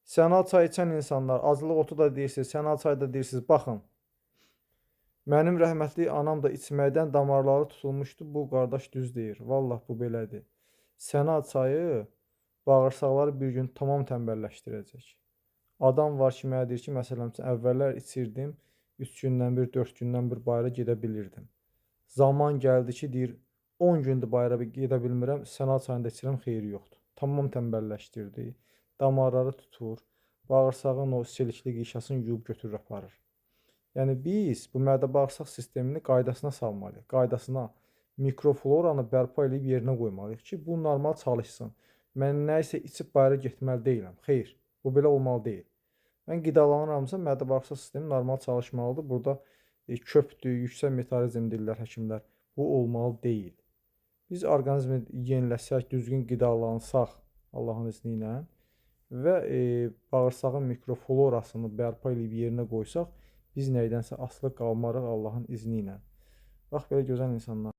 Sənal çay içən insanlar, acılıq otu da deyirsiniz, sənal çay da deyirsiniz. Baxın, mənim rəhmətli anam da içməkdən damarları tutulmuşdu. Bu qardaş düz deyir. Vallah bu belədir. Sənal çayı bağırsaqları bir gün tamam tənbəlləşdirəcək. Adam var ki, mənə deyir ki, məsələn üçün əvvəllər içirdim, 3 gündən bir, 4 gündən bir bayıra gedə bilirdim. Zaman gəldi ki, deyir 10 gündür bayıra gedə bilmirəm, sənal çayını da içirəm, xeyri yoxdur. Tamam tənbəlləşdirdi, damarları tutur, bağırsağın o silikli qişasını yuyub götürür aparır. Yəni biz bu mədə-bağırsaq sistemini qaydasına salmalıyıq. Qaydasına mikrofloranı bərpa edib yerinə qoymalıyıq ki, bu normal çalışsın. Mən nəyisə içib bayıra getməli deyiləm. Xeyr, bu belə olmalı deyil. Mən qidalanıramsa mədə-bağırsaq sistemi normal çalışmalıdır. Burada köpdür, yüksək metabolizm deyirlər həkimlər. Bu olmalı deyil. Biz orqanizmi yeniləsək, düzgün qidalansaq Allahın izni ilə və bağırsağın mikroflorasını bərpa edib yerinə qoysaq, biz nəydənsə asılı qalmarıq Allahın izni ilə. Bax belə gözəl insanlar.